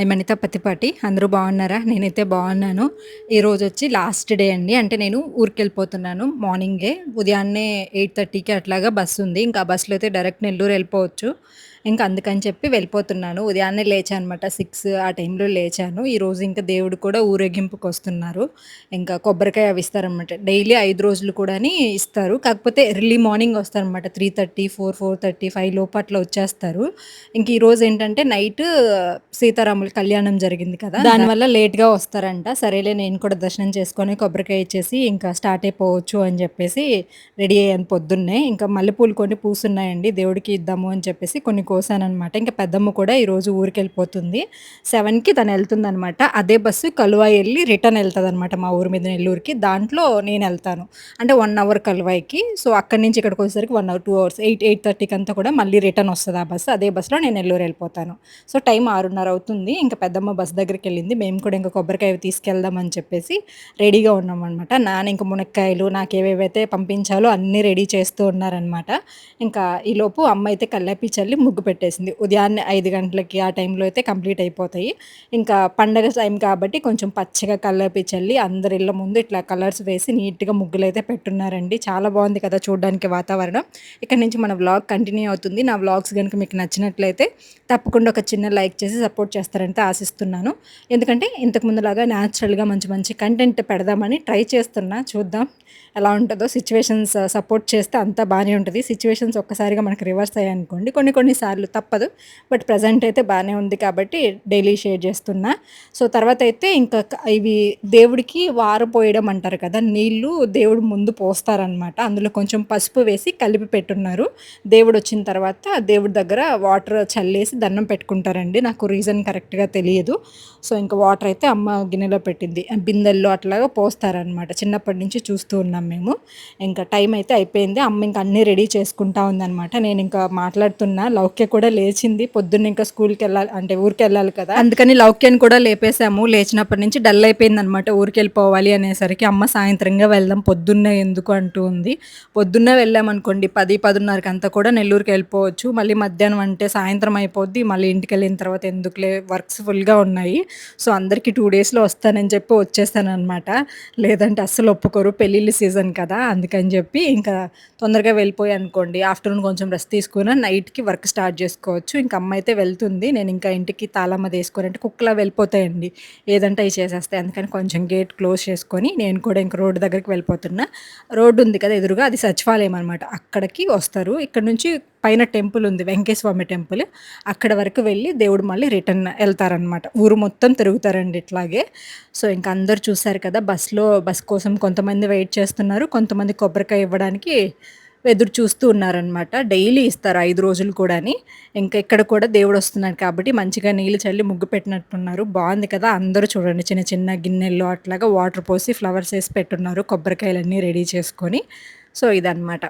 మనిత పత్తిపాటి. అందరూ బాగున్నారా? నేనైతే బాగున్నాను. ఈరోజొచ్చి లాస్ట్ డే అండి. అంటే నేను ఊరికెళ్ళిపోతున్నాను మార్నింగే. ఉదయాన్నే 8:30కి అట్లాగా బస్సుంది. ఇంకా ఆ బస్సులో అయితే డైరెక్ట్ నెల్లూరు వెళ్ళిపోవచ్చు. ఇంక అందుకని చెప్పి వెళ్ళిపోతున్నాను. ఉదయాన్నే లేచానమాట. 6 ఆ టైంలో లేచాను. ఈరోజు ఇంకా దేవుడు కూడా ఊరేగింపుకొస్తున్నారు. ఇంకా కొబ్బరికాయ అవి ఇస్తారనమాట. డైలీ 5 రోజులు కూడాని ఇస్తారు. కాకపోతే ఎర్లీ మార్నింగ్ వస్తారనమాట. 3:30, 4:30, 5 లోపు అట్లా వచ్చేస్తారు. ఇంక ఈరోజేంటంటే నైట్ సీతారాముల కళ్యాణం జరిగింది కదా! దానివల్ల లేట్‌గా వస్తారంట. సరేలే నేను కూడా దర్శనం చేసుకొని కొబ్బరికాయ ఇచ్చేసి ఇంకా స్టార్ట్ అయిపోవచ్చు అని చెప్పేసి రెడీ అయ్యాను పొద్దున్నే. ఇంకా మల్లెపూలు కొన్ని పూసున్నాయండి. దేవుడికి ఇద్దాము అని చెప్పేసి కొన్ని కోసాననమాట. ఇంకా పెద్దమ్మ కూడా ఈరోజు ఊరికెళ్ళిపోతుంది. 7కి తనెళ్తుందనమాట. అదే బస్సు కలువాయి ఎళ్లి రిటర్న్ ఎళ్తదనమాట మా ఊరు మీద నెల్లూరుకి. దాంట్లో నేనెళ్తాను. అంటే 1 అవర్ కలువాయికి. సో, అక్కడి నుంచి ఇక్కడికొచ్చేసరికి 1 అవర్, 2 అవర్స్ 8:30కి అంతా కూడా మళ్ళీ రిటర్న్ వస్తది ఆ బస్సు. అదే బస్సులో నేను నెల్లూరు ఎళ్ళిపోతాను. సో, టైం 6:30 అవుతుంది. ఇంక పెద్దమ్మ బస్ దగ్గరికెళ్ళింది. మేము కూడా ఇంక కొబ్బరికాయ అవి తీసుకెళ్దాం అని చెప్పేసి రెడీగా ఉన్నామనమాట. నాన్న ఇంక మునక్కాయలు నాకేవేవైతే పంపించాలో అన్నీ రెడీ చేస్తూ ఉన్నారనమాట. ఇంకా ఈలోపు అమ్మ అయితే కల్లాపి చల్లి ముగ్గు పెట్టేసింది. ఉదయాన్నే 5 గంటలకి ఆ టైంలో అయితే కంప్లీట్ అయిపోతాయి. ఇంకా పండగ టైం కాబట్టి కొంచెం పచ్చగా కల్లాపి చల్లి అందరి ఇళ్ళ ముందు ఇట్లా కలర్స్ వేసి నీట్‌గా ముగ్గులైతే పెట్టున్నారండి. చాలా బావుంది కదా చూడ్డానికి వాతావరణం. ఇక్కడి నుంచి మన వ్లాగ్ కంటిన్యూ అవుతుంది. నా వ్లాగ్స్ గనుక మీకు నచ్చినట్లయితే తప్పకుండా ఒక చిన్న లైక్ చేసి సపోర్ట్ చేస్తారంటే ఆశిస్తున్నాను. ఎందుకంటే ఇంతకు ముందులాగా న్యాచురల్‌గా మంచి మంచి కంటెంట్ పెడదామని ట్రై చేస్తున్నా. చూద్దాం ఎలా ఉంటదో. సిట్యుయేషన్స్ సపోర్ట్ చేస్తే అంతా బానే ఉంటది. సిట్యుయేషన్స్ ఒక్కసారిగా మనకు రివర్స్ అయ్యాయనుకోండి కొన్ని కొన్ని సార్లు తప్పదు. బట్ ప్రెజెంట్ అయితే బానే ఉంది కాబట్టి డైలీ షేర్ చేస్తున్నా. సో, తర్వాతయితే ఇంకా ఇవి దేవుడికి వారపోయడం అంటారు కదా! నీళ్ళు దేవుడు ముందు పోస్తారనమాట. అందులో కొంచెం పసుపు వేసి కలిపి పెట్టున్నారు. దేవుడొచ్చిన తర్వాత దేవుడి దగ్గర వాటర్ చల్లేసి దండం పెట్టుకుంటారండి. నాకు రీజన్ కరెక్ట్‌గా తెలియదు. సో, ఇంక వాటర్ అయితే అమ్మ గిన్నెలో పెట్టింది. బిందెల్లో అట్లాగా పోస్తారనమాట. చిన్నప్పటి నుంచి చూస్తూ ఉన్నాం మేము. ఇంకా టైం అయితే అయిపోయింది. అమ్మ ఇంక అన్నీ రెడీ చేసుకుంటా ఉందనమాట. నేనింకా మాట్లాడుతున్నా. లౌక్య కూడా లేచింది. పొద్దున్న ఇంకా స్కూల్‌కెళ్ళాలి అంటే ఊరికెళ్ళాలి కదా! అందుకని లౌక్యని కూడా లేపేసాము. లేచినప్పటి నుంచి డల్ అయిపోయిందనమాట. ఊరికెళ్ళిపోవాలి అనేసరికి అమ్మ సాయంత్రంగా వెళ్దాం పొద్దున్నే ఎందుకు అంటూ ఉంది. పొద్దున్నే వెళ్ళామనుకోండి 10, 10:30 అంతా కూడా నెల్లూరుకెళ్ళిపోవచ్చు. మళ్ళీ మధ్యాహ్నం అంటే సాయంత్రం అయిపోద్ది. మళ్ళీ ఇంటికెళ్ళిన తర్వాత ఎందుకులే వర్క్స్ ఫుల్‌గా ఉన్నాయి. సో, అందరికి 2 డేస్‌లో వస్తానని చెప్పి వచ్చేసాననమాట. లేదంటే అస్సలు ఒప్పుకోరు. పెళ్ళిళ్ళ సీజన్ కదా! అందుకని చెప్పి ఇంకా తొందరగా వెళ్ళిపోయాననుకోండి ఆఫ్టర్‌నూన్ కొంచెం రెస్ట్ తీసుకొని నైట్‌కి వర్క్ స్టార్ట్ చేసుకోవచ్చు. ఇంక అమ్మ అయితే వెళ్తుంది. నేనింకా ఇంటికి తాళం అది యేసుకొని అంటే కుక్కలా వెళ్ళిపోతాయండి. ఏదంటే అయి చేసేస్తాయి. అందుకని కొంచెం గేట్ క్లోజ్ చేసుకొని నేను కూడా ఇంక రోడ్డు దగ్గరికి వెళ్ళిపోతున్నా. రోడ్డు ఉంది కదా ఎదురుగా అది సచివాలయం అనమాట. అక్కడికి వస్తారు. ఇక్కడ నుంచి పైన టెంపుల్ ఉంది. వెంకటేశ్వర స్వామి టెంపుల్. అక్కడి వరకు వెళ్ళి దేవుడు మళ్ళీ రిటర్న్ ఎళ్తారనమాట. ఊరు మొత్తం తిరుగుతారండి ఇట్లాగే. సో, ఇంక అందరూ చూసారు కదా! బస్ కోసం కొంతమంది వెయిట్ చేస్తున్నారు. కొంతమంది కొబ్బరికాయ ఇవ్వడానికి ఎదురు చూస్తూ ఉన్నారనమాట. డైలీ ఇస్తారు 5 రోజులు కూడాని. ఇంక ఇక్కడ కూడా దేవుడొస్తున్నాడు కాబట్టి మంచిగా నీళ్లు చల్లి ముగ్గు పెట్టినట్టున్నారు. బావుంది కదా! అందరూ చూడండి చిన్న చిన్న గిన్నెల్లో అట్లాగా వాటర్ పోసి ఫ్లవర్స్ ఏసి పెట్టున్నారు. కొబ్బరికాయలన్నీ రెడీ చేసుకొని. సో, ఇదనమాట.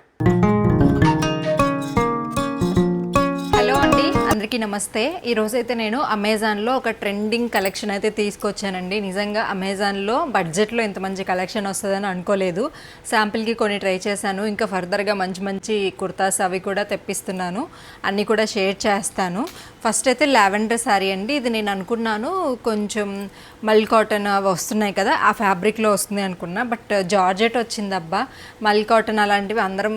హలో అండి. అందరికీ నమస్తే. ఈరోజైతే నేను అమెజాన్‌లో ఒక ట్రెండింగ్ కలెక్షన్ అయితే తీసుకొచ్చానండి. నిజంగా అమెజాన్‌లో బడ్జెట్‌లో ఇంత మంచి కలెక్షన్ వస్తదని అనుకోలేదు. శాంపిల్‌కి కొన్ని ట్రై చేశాను. ఇంకా ఫర్దర్‌గా మంచి మంచి కుర్తాస్ అవి కూడా తెప్పిస్తున్నాను. అన్నీ కూడా షేర్ చేస్తాను. ఫస్ట్ అయితే లావెండర్ శారీ అండి. ఇది నేను అనుకున్నాను కొంచెం మల్ కాటన్ అవి వస్తున్నాయి కదా! ఆ ఫ్యాబ్రిక్‌లో వస్తుంది అనుకున్నా. బట్ జార్జెట్ వచ్చిందబ్బా! మల్ కాటన్ అలాంటివి అందరం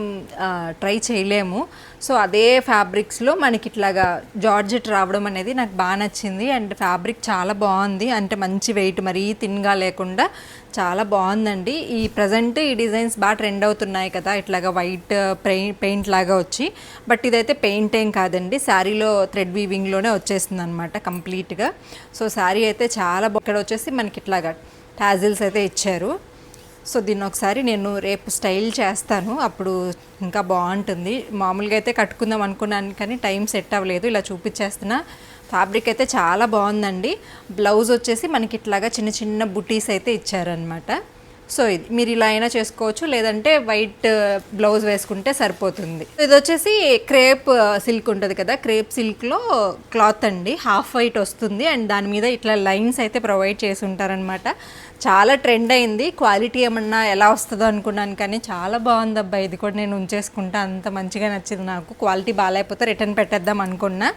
ట్రై చేయలేము. సో, అదే ఫ్యాబ్రిక్స్‌లో మనకి ఇట్లాగా జార్జెట్ రావడం అనేది నాకు బాగా నచ్చింది. అండ్ ఫ్యాబ్రిక్ చాలా బాగుంది. అంటే మంచి వెయిట్ మరీ థిన్‌గా లేకుండా చాలా బాగుందండి. ఈ ప్రజెంట్ ఈ డిజైన్స్ బాగా ట్రెండ్ అవుతున్నాయి కదా! ఇట్లాగా వైట్ పెయింట్ లాగా వచ్చి. బట్ ఇదైతే పెయింట్ ఏం కాదండి. శారీలో థ్రెడ్ వీవింగ్‌లోనే వచ్చేసిందనమాట కంప్లీట్‌గా. సో, శారీ అయితే చాలా ఇక్కడ వచ్చేసి మనకి ఇట్లాగా టాజిల్స్ అయితే ఇచ్చారు. సో, దీన్ని ఒకసారి నేను రేపు స్టైల్ చేస్తాను. అప్పుడు ఇంకా బాగుంటుంది. మామూలుగా అయితే కట్టుకుందాం అనుకున్నాను కానీ టైం సెట్ అవ్వలేదు. ఇలా చూపించేస్తున్నా. ఫ్యాబ్రిక్ అయితే చాలా బాగుందండి. బ్లౌజ్ వచ్చేసి మనకి ఇట్లాగా చిన్న చిన్న బుటీస్ అయితే ఇచ్చారనమాట. సో, ఇది మీరు ఇలా అయినా చేసుకోవచ్చు. లేదంటే వైట్ బ్లౌజ్ వేసుకుంటే సరిపోతుంది. ఇది వచ్చేసి క్రేప్ సిల్క్ ఉంటుంది కదా! క్రేప్ సిల్క్లో క్లాత్ అండి. హాఫ్ వైట్ వస్తుంది. అండ్ దాని మీద ఇట్లా లైన్స్ అయితే ప్రొవైడ్ చేసి ఉంటారనమాట. చాలా ట్రెండ్ అయింది. క్వాలిటీ ఏమన్నా ఎలా వస్తుందో అనుకున్నాను కానీ చాలా బాగుంది అబ్బా. ఇది కూడా నేను ఉంచేసుకుంటా. అంత మంచిగా నచ్చింది నాకు. క్వాలిటీ బాగాలేకపోతే రిటర్న్ పెట్టేద్దాం అనుకున్నా.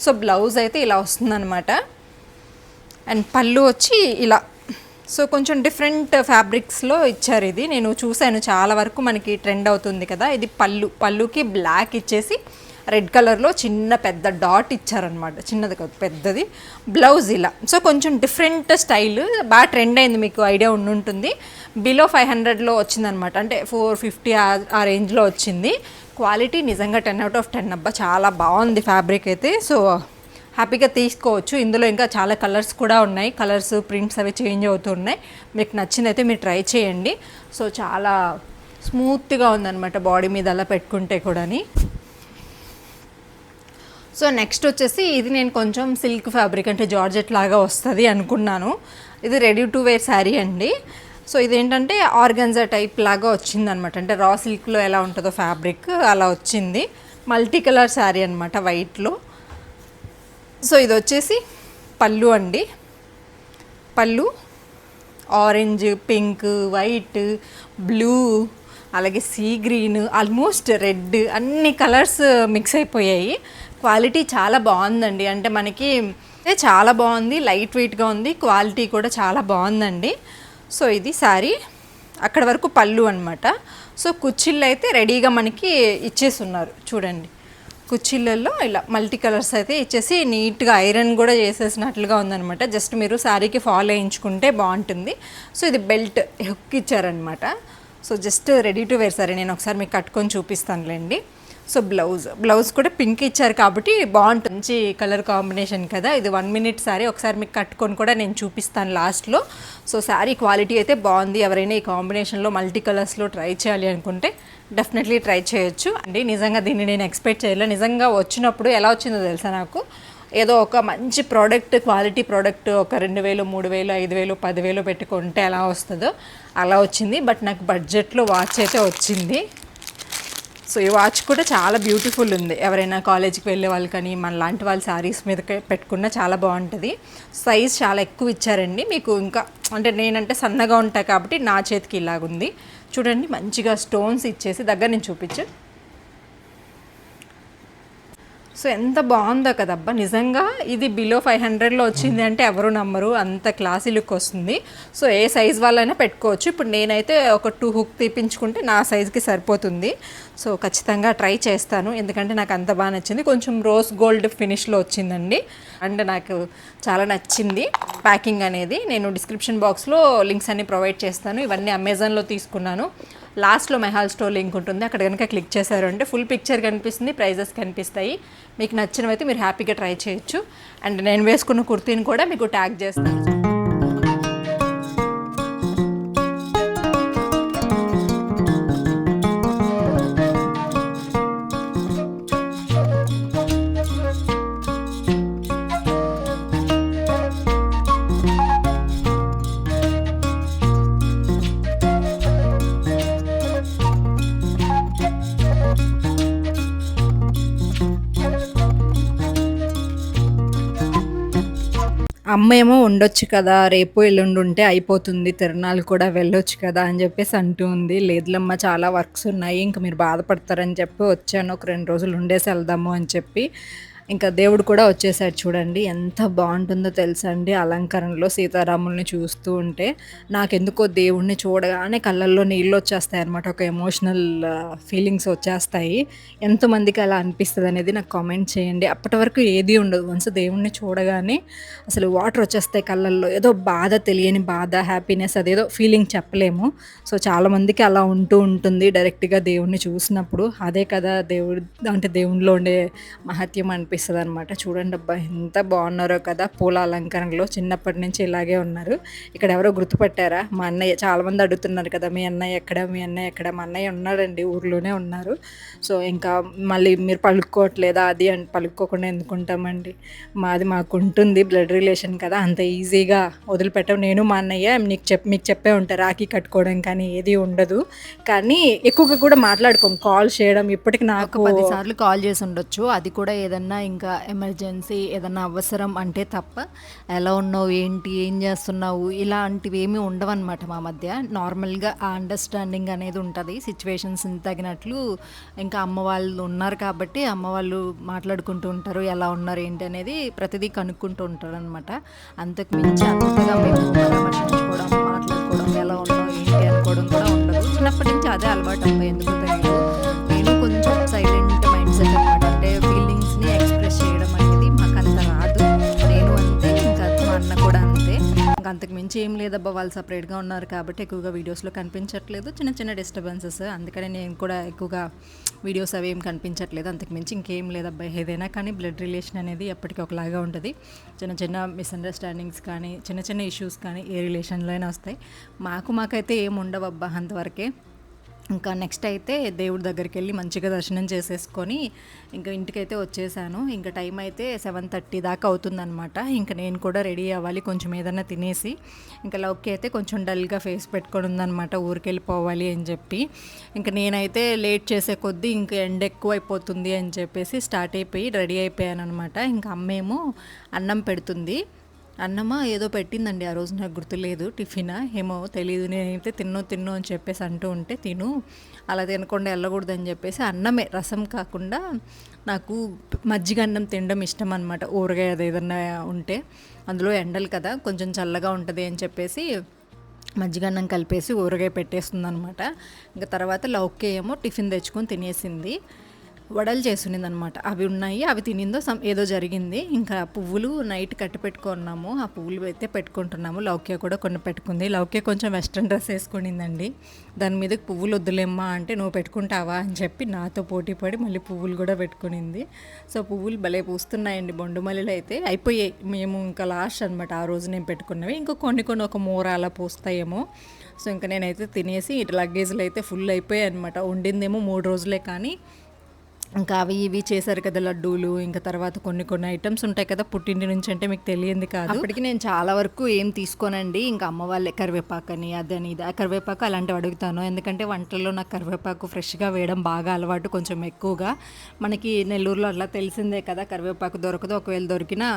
సో, బ్లౌజ్ అయితే ఇలా వస్తుందన్నమాట. అండ్ పళ్ళు వచ్చి ఇలా. సో కొంచెం డిఫరెంట్ ఫ్యాబ్రిక్స్లో ఇచ్చారు. ఇది నేను చూశాను చాలా వరకు మనకి ట్రెండ్ అవుతుంది కదా. ఇది పళ్ళుకి బ్లాక్ ఇచ్చేసి రెడ్ కలర్లో చిన్న పెద్ద డాట్ ఇచ్చారనమాట. చిన్నది కాదు పెద్దది. బ్లౌజ్ ఇలా. సో కొంచెం డిఫరెంట్ స్టైల్ బాగా ట్రెండ్ అయింది, మీకు ఐడియా ఉండుంటుంది. బిలో 500లో వచ్చిందనమాట, అంటే 450 ఆ రేంజ్లో వచ్చింది. క్వాలిటీ నిజంగా 10/10 అబ్బా, చాలా బాగుంది ఫ్యాబ్రిక్ అయితే. సో హ్యాపీగా తీసుకోవచ్చు. ఇందులో ఇంకా చాలా కలర్స్ కూడా ఉన్నాయి. కలర్స్ ప్రింట్స్ అవి చేంజ్ అవుతున్నాయి. మీకు నచ్చిందైతే మీరు ట్రై చేయండి. సో చాలా స్మూత్గా ఉందన్నమాట బాడీ మీద అలా పెట్టుకుంటే కూడాని. సో నెక్స్ట్ వచ్చేసి ఇది నేను కొంచెం సిల్క్ ఫ్యాబ్రిక్ అంటే జార్జెట్ లాగా వస్తుంది అనుకున్నాను. ఇది రెడీ టు వేర్ శారీ అండి. సో ఇదేంటంటే ఆర్గన్జా టైప్ లాగా వచ్చిందనమాట. అంటే రా సిల్క్లో ఎలా ఉంటుందో ఫ్యాబ్రిక్ అలా వచ్చింది. మల్టీ కలర్ శారీ అనమాట, వైట్లో. సో ఇది వచ్చేసి పళ్ళు అండి. పళ్ళు ఆరెంజ్, పింక్, వైట్, బ్లూ, అలాగే సీ గ్రీన్, ఆల్మోస్ట్ రెడ్, అన్ని కలర్స్ మిక్స్ అయిపోయాయి. క్వాలిటీ చాలా బాగుందండి. అంటే మనకి చాలా బాగుంది, లైట్ వెయిట్గా ఉంది, క్వాలిటీ కూడా చాలా బాగుందండి. సో ఇది శారీ, అక్కడ వరకు పళ్ళు అనమాట. సో కుచ్చిళ్ళు అయితే రెడీగా మనకి ఇచ్చేస్తున్నారు చూడండి. కుచ్చిళ్ళల్లో ఇలా మల్టీ కలర్స్ అయితే ఇచ్చేసి నీట్గా ఐరన్ కూడా చేసేసినట్లుగా ఉందనమాట. జస్ట్ మీరు శారీకి ఫాలో వేయించుకుంటే బాగుంటుంది. సో ఇది బెల్ట్ హుక్ ఇచ్చారనమాట. So just ready to wear sorry. నేను ఒకసారి మీకు కట్టుకొని చూపిస్తానులేండి. సో బ్లౌజ్ కూడా పింక్ ఇచ్చారు కాబట్టి బాగుంటుంది. మంచి కలర్ కాంబినేషన్ కదా. ఇది 1 minute శారీ. ఒకసారి మీకు కట్టుకొని కూడా నేను చూపిస్తాను లాస్ట్లో. సో శారీ క్వాలిటీ అయితే బాగుంది. ఎవరైనా ఈ కాంబినేషన్లో మల్టీ కలర్స్లో ట్రై చేయాలి అనుకుంటే డెఫినెట్లీ ట్రై చేయొచ్చు అండి. నిజంగా దీన్ని నేను ఎక్స్పెక్ట్ చేయలేదు. నిజంగా వచ్చినప్పుడు ఎలా వచ్చిందో తెలుసా నాకు, ఏదో ఒక మంచి ప్రోడక్ట్, క్వాలిటీ ప్రోడక్ట్ ఒక 2000, 3000, 5000, 10,000 పెట్టుకుంటే ఎలా వస్తుందో అలా వచ్చింది. బట్ నాకు బడ్జెట్లో వాచ్ అయితే వచ్చింది. సో ఈ వాచ్ కూడా చాలా బ్యూటిఫుల్ ఉంది. ఎవరైనా కాలేజీకి వెళ్ళే వాళ్ళు కానీ మన లాంటి వాళ్ళు శారీస్ మీద పెట్టుకున్నా చాలా బాగుంటుంది. సైజ్ చాలా ఎక్కువ ఇచ్చారండి మీకు. ఇంకా అంటే నేనంటే సన్నగా ఉంటాయి కాబట్టి నా చేతికి ఇలాగుంది చూడండి. మంచిగా స్టోన్స్ ఇచ్చేసి దగ్గర నుంచి చూపించు. సో ఎంత బాగుందో కదబ్బా నిజంగా. ఇది బిలో 500లో వచ్చింది అంటే ఎవరు నమ్మరు, అంత క్లాసీ లుక్ వస్తుంది. సో ఏ సైజ్ వాళ్ళైనా పెట్టుకోవచ్చు. ఇప్పుడు నేనైతే ఒక 2 హుక్ తీపించుకుంటే నా సైజ్కి సరిపోతుంది. సో ఖచ్చితంగా ట్రై చేస్తాను, ఎందుకంటే నాకు అంత బాగా నచ్చింది. కొంచెం రోజ్ గోల్డ్ ఫినిష్లో వచ్చిందండి. అండ్ నాకు చాలా నచ్చింది ప్యాకింగ్ అనేది. నేను డిస్క్రిప్షన్ బాక్స్లో లింక్స్ అన్ని ప్రొవైడ్ చేస్తాను. ఇవన్నీ అమెజాన్లో తీసుకున్నాను. లాస్ట్లో మెహాల్ స్టోర్ లింక్ ఉంటుంది, అక్కడ కనుక క్లిక్ చేశారు అంటే ఫుల్ పిక్చర్ కనిపిస్తుంది, ప్రైజెస్ కనిపిస్తాయి. మీకు నచ్చినవైతే మీరు హ్యాపీగా ట్రై చేయొచ్చు. అండ్ నేను వేసుకున్న కుర్తీని కూడా మీకు ట్యాగ్ చేస్తాను. అమ్మ ఏమో ఉండొచ్చు కదా, రేపు ఎల్లుండి ఉంటే అయిపోతుంది, తిరునాళ్ళు కూడా వెళ్ళొచ్చు కదా అని చెప్పేసి అంటూ ఉంది. లేదులమ్మ చాలా వర్క్స్ ఉన్నాయి, ఇంక మీరు బాధపడతారని చెప్పి వచ్చాను. ఒక 2 రోజులు ఉండేసి వెళ్దాము అని చెప్పి. ఇంకా దేవుడు కూడా వచ్చేసాడు చూడండి. ఎంత బాగుంటుందో తెలుసా అండి అలంకరణలో సీతారాముల్ని చూస్తూ ఉంటే. నాకెందుకో దేవుడిని చూడగానే కళ్ళల్లో నీళ్ళు వచ్చేస్తాయి అనమాట. ఒక ఎమోషనల్ ఫీలింగ్స్ వచ్చేస్తాయి. ఎంతమందికి అలా అనిపిస్తుంది అనేది నాకు కామెంట్ చేయండి. అప్పటి వరకు ఏది ఉండదు, వన్స్ దేవుడిని చూడగానే అసలు వాటర్ వచ్చేస్తాయి కళ్ళల్లో. ఏదో బాధ, తెలియని బాధ, హ్యాపీనెస్, అదేదో ఫీలింగ్ చెప్పలేము. సో చాలామందికి అలా ఉంటూ ఉంటుంది డైరెక్ట్గా దేవుడిని చూసినప్పుడు. అదే కదా దేవుడు అంటే దేవునిలో ఉండే మహత్యం అనిపిస్తుంది అనమాట. చూడండి అబ్బా ఎంత బాగున్నారో కదా పూల అలంకరణలో. చిన్నప్పటి నుంచి ఇలాగే ఉన్నారు. ఇక్కడ ఎవరో గుర్తుపట్టారా? మా అన్నయ్య. చాలామంది అడుగుతున్నారు కదా మీ అన్నయ్య ఎక్కడ, మీ అన్నయ్య ఎక్కడ. మా అన్నయ్య ఉన్నాడండి, ఊర్లోనే ఉన్నారు. సో ఇంకా మళ్ళీ మీరు పలుక్కోవట్లేదా అది అని, పలుక్కోకుండా ఎందుకుంటామండి, మాకు ఉంటుంది బ్లడ్ రిలేషన్ కదా, అంత ఈజీగా వదిలిపెట్టాం. నేను మా అన్నయ్య మీకు చెప్పే ఉంటారు, రాఖీ కట్టుకోవడం కానీ ఏది ఉండదు. కానీ ఎక్కువగా కూడా మాట్లాడుకోం, కాల్ చేయడం. ఇప్పటికి నాకు 10 సార్లు కాల్ చేసి ఉండొచ్చు. అది కూడా ఏదన్నా ఇంకా ఎమర్జెన్సీ ఏదన్నా అవసరం అంటే తప్ప ఎలా ఉన్నావు, ఏంటి, ఏం చేస్తున్నావు ఇలాంటివి ఏమీ ఉండవన్నమాట మా మధ్య. నార్మల్గా ఆ అండర్స్టాండింగ్ అనేది ఉంటుంది సిచ్యువేషన్స్ తగినట్లు. ఇంకా అమ్మ వాళ్ళు ఉన్నారు కాబట్టి అమ్మ వాళ్ళు మాట్లాడుకుంటూ ఉంటారు, ఎలా ఉన్నారు ఏంటి అనేది ప్రతిదీ కనుక్కుంటూ ఉంటారు అనమాట. అంతకు మించి అంతగా మేము పరామర్శించుకోవడం, మాట్లాడుకోవడం, ఎలా ఉన్నావు ఏంటి అనుకోవడం కూడా ఉండదు. చిన్నప్పటి నుంచి అదే అలవాటు అబ్బాయి, ఎందుకు తెలియదు. నేను కొంచెం సైలెంట్ మైండ్ సెట్ అనమాట. అంటే ఫీలింగ్స్ని ఎక్స్ప్రెస్ చేయడం అనేది మాకు అంత రాదు. నేను అంతే, ఇంకా మా అన్న కూడా అంతే. ఇంకా అంతకు మించి ఏం లేదబ్బా, వాళ్ళు సపరేట్గా ఉన్నారు కాబట్టి ఎక్కువగా వీడియోస్లో కనిపించట్లేదు. చిన్న చిన్న డిస్టర్బెన్సెస్, అందుకని నేను కూడా ఎక్కువగా వీడియోస్ అవి ఏం కనిపించట్లేదు. అంతకు మించి ఇంకేం లేదబ్బా. ఏదైనా కానీ బ్లడ్ రిలేషన్ అనేది ఎప్పటికీ ఒకలాగా ఉంటుంది. చిన్న చిన్న మిస్అండర్స్టాండింగ్స్ కానీ, చిన్న చిన్న ఇష్యూస్ కానీ ఏ రిలేషన్లో అయినా వస్తాయి. మాకైతే ఏం ఉండవబ్బా అంతవరకే. ఇంకా నెక్స్ట్ అయితే దేవుడి దగ్గరికి వెళ్ళి మంచిగా దర్శనం చేసేసుకొని ఇంకా ఇంటికైతే వచ్చేసాను. ఇంకా టైం అయితే 7:30 దాకా అవుతుందన్నమాట. ఇంకా నేను కూడా రెడీ అవ్వాలి, కొంచెం ఏదైనా తినేసి. ఇంకా లౌకి అయితే కొంచెం డల్గా ఫేస్ పెట్టుకొని ఉందన్నమాట, ఊరికి వెళ్ళిపోవాలి అని చెప్పి. ఇంకా నేనైతే లేట్ చేసే కొద్దీ ఇంకా ఎండ ఎక్కువ అయిపోతుంది అని చెప్పేసి స్టార్ట్ అయిపోయి రెడీ అయిపోయాను అనమాట. ఇంకా అమ్మేమో అన్నం పెడుతుంది. అన్నమా ఏదో పెట్టిందండి ఆ రోజు, నాకు గుర్తులేదు. టిఫినా ఏమో తెలియదు. నేనైతే తిన్ను అని చెప్పేసి అంటూ ఉంటే, తిను అలా తినకుండా వెళ్ళకూడదని చెప్పేసి అన్నమే, రసం కాకుండా నాకు మజ్జిగ అన్నం తినడం ఇష్టం అనమాట. ఊరగాయ అది ఏదన్నా ఉంటే, అందులో ఎండలు కదా కొంచెం చల్లగా ఉంటుంది అని చెప్పేసి మజ్జిగ అన్నం కలిపేసి ఊరగాయ పెట్టేస్తుంది అనమాట. ఇంకా తర్వాత లౌకే ఏమో టిఫిన్ తెచ్చుకొని తినేసింది. వడలు చేసునింది అనమాట, అవి ఉన్నాయి, అవి తినిందో ఏదో జరిగింది. ఇంకా పువ్వులు నైట్ కట్టి పెట్టుకున్నాము, ఆ పువ్వులు అయితే పెట్టుకుంటున్నాము. లౌక్య కూడా కొన్ని పెట్టుకుంది. లౌక్య కొంచెం వెస్ట్రన్ డ్రెస్ వేసుకునిందండి. దాని మీద పువ్వులు వద్దులేమ్మా అంటే, నువ్వు పెట్టుకుంటావా అని చెప్పి నాతో పోటీ పడి మళ్ళీ పువ్వులు కూడా పెట్టుకునింది. సో పువ్వులు భలే పూస్తున్నాయండి, బొండు మల్లెలు అయితే అయిపోయాయి. మేము ఇంకా లాస్ట్ అనమాట ఆ రోజు నేను పెట్టుకున్నవి. ఇంకా కొన్ని ఒక మూర అలా పూస్తాయేమో. సో ఇంకా నేనైతే తినేసి ఇటు లగేజ్లు అయితే ఫుల్ అయిపోయాయి అనమాట. వండిందేమో 3 రోజులే కానీ ఇంకా అవి ఇవి చేశారు కదా లడ్డూలు, ఇంకా తర్వాత కొన్ని ఐటమ్స్ ఉంటాయి కదా పుట్టింటి నుంచి, అంటే మీకు తెలియంది కాదు. అప్పటికి నేను చాలా వరకు ఏం తీసుకోనండి. ఇంకా అమ్మ వాళ్ళే కరివేపాకని అదని ఇది, కరివేపాకు అలాంటివి అడుగుతాను. ఎందుకంటే వంటల్లో నాకు కరివేపాకు ఫ్రెష్గా వేయడం బాగా అలవాటు, కొంచెం ఎక్కువగా. మనకి నెల్లూరులో అట్లా తెలిసిందే కదా, కరివేపాకు దొరకదు. ఒకవేళ దొరికినా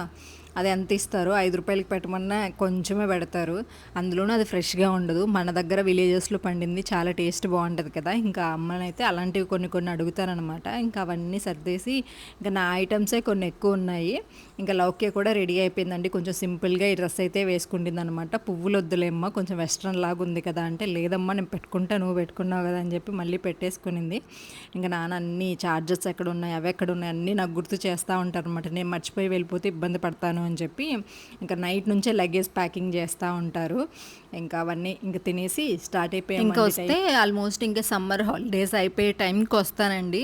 అది ఎంత ఇస్తారు, 5 రూపాయలకి పెట్టమన్నా కొంచెమే పెడతారు. అందులోనూ అది ఫ్రెష్గా ఉండదు. మన దగ్గర విలేజెస్లో పండింది చాలా టేస్ట్ బాగుంటుంది కదా. ఇంకా అమ్మనైతే అలాంటివి కొన్ని అడుగుతానమాట. ఇంకా అవన్నీ సర్దేసి ఇంకా నా ఐటమ్సే కొన్ని ఎక్కువ ఉన్నాయి. ఇంకా లౌక్య కూడా రెడీ అయిపోయిందండి. కొంచెం సింపుల్గా ఈ డ్రెస్ అయితే వేసుకుంటుంది అనమాట. పువ్వులు వద్దులేమ్మా, కొంచెం వెస్ట్రన్ లాగా ఉంది కదా అంటే, లేదమ్మా నేను పెట్టుకుంటా, నువ్వు పెట్టుకున్నావు కదా అని చెప్పి మళ్ళీ పెట్టేసుకునింది. ఇంకా నాన్న అన్ని చార్జెస్ ఎక్కడ ఉన్నాయి, అవి ఎక్కడ ఉన్నాయి అన్నీ నాకు గుర్తు చేస్తూ ఉంటారు అనమాట. నేను మర్చిపోయి వెళ్ళిపోతే ఇబ్బంది పడతాను అని చెప్పి ఇంకా నైట్ నుంచే లగేజ్ ప్యాకింగ్ చేస్తూ ఉంటారు. ఇంకా అవన్నీ ఇంకా తినేసి స్టార్ట్ అయిపోయి ఇంకా వస్తే ఆల్మోస్ట్ ఇంకా సమ్మర్ హాలిడేస్ అయిపోయే టైంకి వస్తానండి.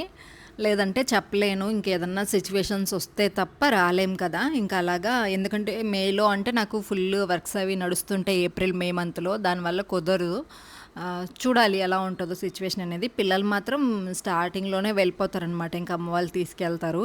లేదంటే చెప్పలేను, ఇంకేదన్నా సిచ్యువేషన్స్ వస్తే తప్ప రాలేం కదా. ఇంకా అలాగా, ఎందుకంటే మేలో అంటే నాకు ఫుల్ వర్క్స్ అవి నడుస్తుంటాయి, ఏప్రిల్ మే మంత్లో, దానివల్ల కుదరదు. చూడాలి ఎలా ఉంటుందో సిచ్యువేషన్ అనేది. పిల్లలు మాత్రం స్టార్టింగ్లోనే వెళ్ళిపోతారనమాట, ఇంకా అమ్మ వాళ్ళు తీసుకెళ్తారు.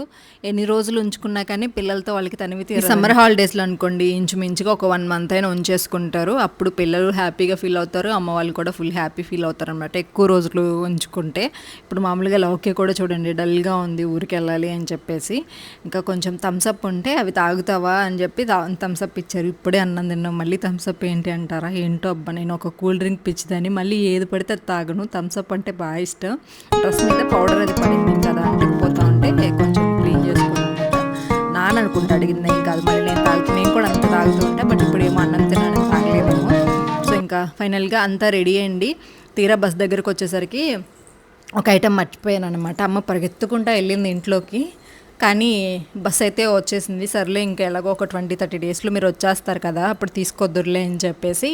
ఎన్ని రోజులు ఉంచుకున్నా కానీ పిల్లలతో వాళ్ళకి తనివి తీరదు. సమ్మర్ హాలిడేస్లో అనుకోండి ఇంచుమించుగా ఒక 1 మంత్ అయినా ఉంచేసుకుంటారు. అప్పుడు పిల్లలు హ్యాపీగా ఫీల్ అవుతారు, అమ్మ వాళ్ళు కూడా ఫుల్ హ్యాపీ ఫీల్ అవుతారు అనమాట ఎక్కువ రోజులు ఉంచుకుంటే. ఇప్పుడు మామూలుగా లౌక్య కూడా చూడండి డల్గా ఉంది, ఊరికి వెళ్ళాలి అని చెప్పేసి. ఇంకా కొంచెం థమ్సప్ ఉంటే అవి తాగుతావా అని చెప్పి థమ్సప్ ఇచ్చారు. ఇప్పుడే అన్నం తిన్నాం, మళ్ళీ థమ్సప్ ఏంటి అంటారా, ఏంటో అబ్బా, నేను ఒక కూల్ డ్రింక్ పిచ్చిదని మళ్ళీ ఏది పడితే అది తాగను. థమ్సప్ అంటే బాగా ఇష్టం. డ్రెస్ మీద పౌడర్ అది పడింది కదా, అంటుకుపోతా ఉంటే కొంచెం క్లీన్ చేసుకున్నాను. నాన్న అనుకుంటా అడిగింది, ఏం కాదు మళ్ళీ నేను కూడా అంత తాగుతూ ఉంటా. బట్ ఇప్పుడు ఏమో అన్నం తినడానికి తాగలేదేమో. సో ఇంకా ఫైనల్గా అంతా రెడీ అయ్యండి. తీరా బస్ దగ్గరకు వచ్చేసరికి ఒక ఐటెం మర్చిపోయాను అనమాట. అమ్మ పరిగెత్తుకుంటా వెళ్ళింది ఇంట్లోకి, కానీ బస్ అయితే వచ్చేసింది. సర్లే ఇంకా ఎలాగో ఒక 20-30 డేస్లో మీరు వచ్చేస్తారు కదా, అప్పుడు తీసుకొద్దురులే అని చెప్పేసి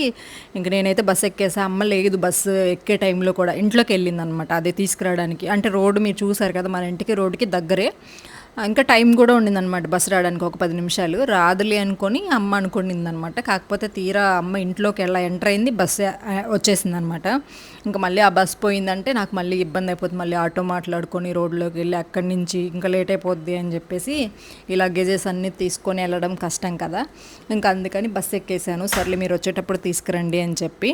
ఇంక నేనైతే బస్ ఎక్కేసా. అమ్మ లేదు, బస్సు ఎక్కే టైంలో కూడా ఇంట్లోకి వెళ్ళింది అనమాట, అదే తీసుకురావడానికి. అంటే రోడ్డు మీరు చూసారు కదా, మన ఇంటికి రోడ్డుకి దగ్గరే. ఇంకా టైం కూడా ఉండిందనమాట బస్సు రావడానికి, ఒక 10 నిమిషాలు. రాదులే అనుకొని అమ్మ అనుకునిందనమాట. కాకపోతే తీరా అమ్మ ఇంట్లోకి ఎంటర్ అయింది, బస్సు వచ్చేసింది అనమాట. ఇంకా మళ్ళీ ఆ బస్ పోయిందంటే నాకు మళ్ళీ ఇబ్బంది అయిపోతుంది. మళ్ళీ ఆటో మాట్లాడుకొని రోడ్లోకి వెళ్ళి అక్కడి నుంచి ఇంకా లేట్ అయిపోద్ది అని చెప్పేసి ఈ లగేజెస్ అన్నీ తీసుకొని వెళ్ళడం కష్టం కదా. ఇంకా అందుకని బస్సు ఎక్కేసాను. సర్లే మీరు వచ్చేటప్పుడు తీసుకురండి అని చెప్పి.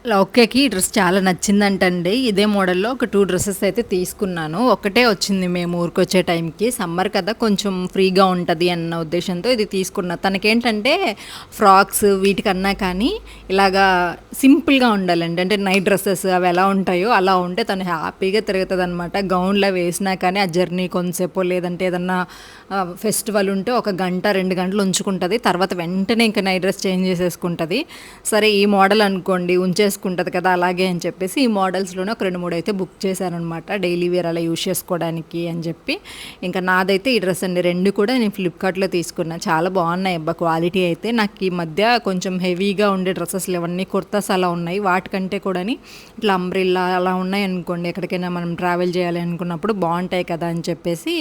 లౌక్యకి ఈ డ్రెస్ చాలా నచ్చిందంటండి. ఇదే మోడల్‌లో ఒక 2 డ్రెసెస్ అయితే తీసుకున్నాను. ఒక్కటే వచ్చింది మేము ఊరికొచ్చే టైంకి. సమ్మర్ కదా కొంచెం ఫ్రీగా ఉంటది అన్న ఉద్దేశ్యంతో ఇది తీసుకున్నా. తనకేంటంటే ఫ్రాక్స్ వీటికన్నా కానీ ఇలాగా సింపుల్‌గా ఉండాలండి. అంటే నైట్ డ్రెసెస్ అవి ఎలా ఉంటాయో అలా ఉంటే తను హ్యాపీగా తిరుగుతదనమాట. గౌన్‌లో వేసినా కానీ ఆ జర్నీ కొంతసేపో లేదంటే ఏదన్నా ఫెస్టివల్ ఉంటే ఒక గంట, 2 గంటలు ఉంచుకుంటది. తర్వాత వెంటనే ఇంక నైట్ డ్రెస్ చేంజ్ చేసేసుకుంటది. సరే ఈ మోడల్ అనుకోండి ఉంచేసుకుంటది కదా! అలాగే అని చెప్పేసి ఈ మోడల్స్‌లోనే ఒక 2, 3 అయితే బుక్ చేశాననమాట. డైలీ వేర్ అలా యూజ్ చేసుకోవడానికి అని చెప్పి. ఇంకా నాదైతే ఈ డ్రెస్ అండి. 2 కూడా నేను ఫ్లిప్‌కార్ట్‌లో తీసుకున్నా. చాలా బాగున్నాయి అబ్బా! క్వాలిటీ అయితే. నాకు ఈ మధ్య కొంచెం హెవీగా ఉండే డ్రెసెస్‌లు ఇవన్నీ కుర్తాస్ అలా ఉన్నాయి. వాటికంటే కూడాని ఇట్లా అంబ్రెల్లా అలా ఉన్నాయనుకోండి, ఎక్కడికైనా మనం ట్రావెల్ చేయాలి అనుకున్నప్పుడు బాగుంటాయి కదా అని చెప్పేసి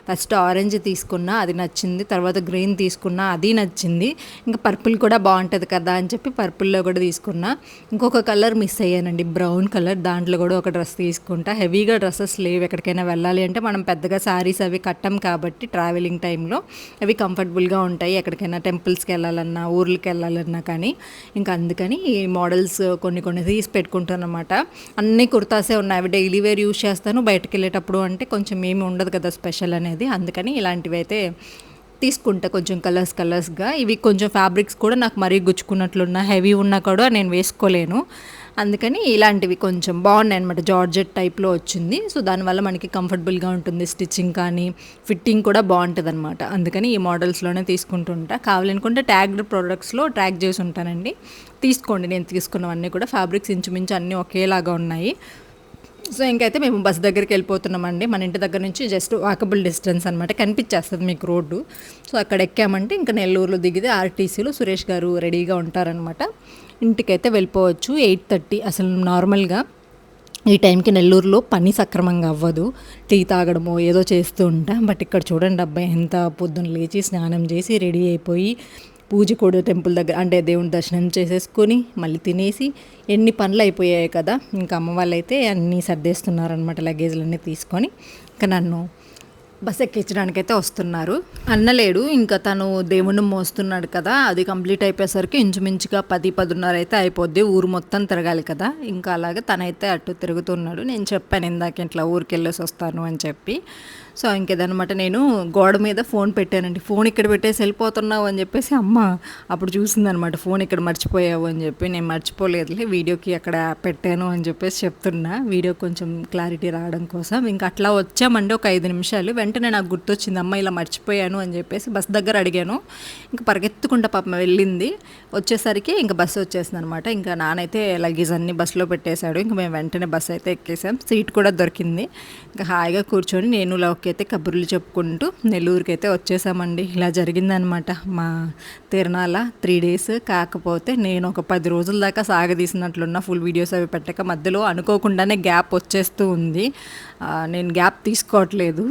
ఫస్ట్ ఆరెంజ్ తీసుకున్నా, అది నచ్చింది. తర్వాత గ్రీన్ తీసుకున్నా, అది నచ్చింది. ఇంకా పర్పుల్ కూడా బాగుంటుంది కదా అని చెప్పి పర్పుల్లో కూడా తీసుకున్నా. ఇంకొక కలర్ మిస్ అయ్యానండి, బ్రౌన్ కలర్. దాంట్లో కూడా ఒక డ్రెస్ తీసుకుంటా. హెవీగా డ్రెస్సెస్ లేవు. ఎక్కడికైనా వెళ్ళాలి అంటే మనం పెద్దగా శారీస్ అవి కట్టం కాబట్టి ట్రావెలింగ్ టైంలో అవి కంఫర్టబుల్గా ఉంటాయి. ఎక్కడికైనా టెంపుల్స్కి వెళ్ళాలన్నా, ఊర్లకి వెళ్ళాలన్నా కానీ. ఇంకా అందుకని ఈ మోడల్స్ కొన్ని కొన్ని తీసి పెట్టుకుంటాను అనమాట. అన్ని కుర్తాసే ఉన్నాయి. అవి డైలీ వేర్ యూజ్ చేస్తాను. బయటకు వెళ్ళేటప్పుడు అంటే కొంచెం ఏమి ఉండదు కదా స్పెషల్ అనేది. అందుకని ఇలాంటివి అయితే తీసుకుంటా కొంచెం కలర్స్‌గా. ఇవి కొంచెం ఫ్యాబ్రిక్స్ కూడా నాకు మరీ గుచ్చుకున్నట్లున్న హెవీ ఉన్నా కూడా నేను వేసుకోలేను. అందుకని ఇలాంటివి కొంచెం బాగున్నాయన్నమాట. జార్జెట్ టైప్‌లో వచ్చింది. సో, దానివల్ల మనకి కంఫర్టబుల్‌గా ఉంటుంది. స్టిచ్చింగ్ కానీ, ఫిట్టింగ్ కూడా బాగుంటదనమాట. అందుకని ఈ మోడల్స్‌లోనే తీసుకుంటుంటా. కావాలనుకుంటే ట్యాగ్డ్ ప్రొడక్ట్స్‌లో ట్యాగ్ చేసి ఉంటానండి. తీసుకోండి. నేను తీసుకున్నవన్నీ కూడా ఫ్యాబ్రిక్స్ ఇంచుమించు అన్నీ ఒకేలాగా ఉన్నాయి. సో, ఇంకైతే మేము బస్ దగ్గరికి వెళ్ళిపోతున్నామండి. మన ఇంటి దగ్గర నుంచి జస్ట్ వాకబుల్ డిస్టెన్స్ అనమాట. కనిపించేస్తుంది మీకు రోడ్డు. సో, అక్కడ ఎక్కామంటే ఇంకా నెల్లూరులో దిగితే ఆర్టీసీలో సురేష్ గారు రెడీగా ఉంటారనమాట. ఇంటికైతే వెళ్ళిపోవచ్చు. 8:30 అసలు నార్మల్గా ఈ టైంకి నెల్లూరులో పని సక్రమంగా అవ్వదు. టీ తాగడమో ఏదో చేస్తూ ఉంటా. బట్ ఇక్కడ చూడండి అబ్బాయి, ఎంత పొద్దున్న లేచి స్నానం చేసి రెడీ అయిపోయి పూజ కూడా టెంపుల్ దగ్గర అంటే దేవుని దర్శనం చేసేసుకొని మళ్ళీ తినేసి ఎన్ని పనులు అయిపోయాయి కదా. ఇంకా అమ్మ వాళ్ళైతే అన్నీ సర్దేస్తున్నారనమాట, లగేజ్లన్నీ తీసుకొని. ఇంకా నన్ను బస్ ఎక్కించడానికైతే వస్తున్నారు. అన్న లేడు, ఇంకా తను దేవుణ్ణి మోస్తున్నాడు కదా, అది కంప్లీట్ అయిపోయేసరికి ఇంచుమించుగా 10, 10:30 అయితే అయిపోద్ది. ఊరు మొత్తం తిరగాలి కదా. ఇంకా అలాగే తనైతే అటు తిరుగుతున్నాడు. నేను చెప్పాను ఇందాక ఇట్లా ఊరికి వెళ్ళేసి వస్తాను అని చెప్పి. సో, ఇంకేదనమాట నేను గోడ మీద ఫోన్ పెట్టానండి. ఫోన్ ఇక్కడ పెట్టేసి వెళ్ళిపోతున్నావు అని చెప్పేసి అమ్మ అప్పుడు చూసిందనమాట. ఫోన్ ఇక్కడ మర్చిపోయావు అని చెప్పి. నేను మర్చిపోలేదులే, వీడియోకి అక్కడ పెట్టాను అని చెప్పేసి చెప్తున్నా, వీడియో కొంచెం క్లారిటీ రావడం కోసం. ఇంకా అట్లా వచ్చామండి ఒక 5 నిమిషాలు. వెంటనే నాకు గుర్తొచ్చింది, అమ్మ ఇలా మర్చిపోయాను అని చెప్పేసి బస్ దగ్గర అడిగాను. ఇంకా పరిగెత్తుకుంటా పాపం వెళ్ళింది. వచ్చేసరికి ఇంకా బస్సు వచ్చేసింది అనమాట. ఇంకా నానైతే లగేజ్ అన్ని బస్సులో పెట్టేశాడు. ఇంకా మేము వెంటనే బస్సు అయితే ఎక్కేసాం. సీట్ కూడా దొరికింది. ఇంకా హాయిగా కూర్చొని నేను లోకి అయితే కబుర్లు చెప్పుకుంటూ నెల్లూరుకి అయితే వచ్చేసామండి. ఇలా జరిగిందనమాట మా తిరణాల 3 days. కాకపోతే నేను ఒక 10 రోజుల దాకా సాగదీసినట్లున్న ఫుల్ వీడియోస్ అవి పెట్టక మధ్యలో అనుకోకుండానే గ్యాప్ వచ్చేస్తూ ఉంది. నేను గ్యాప్ తీసుకోవట్లేదు.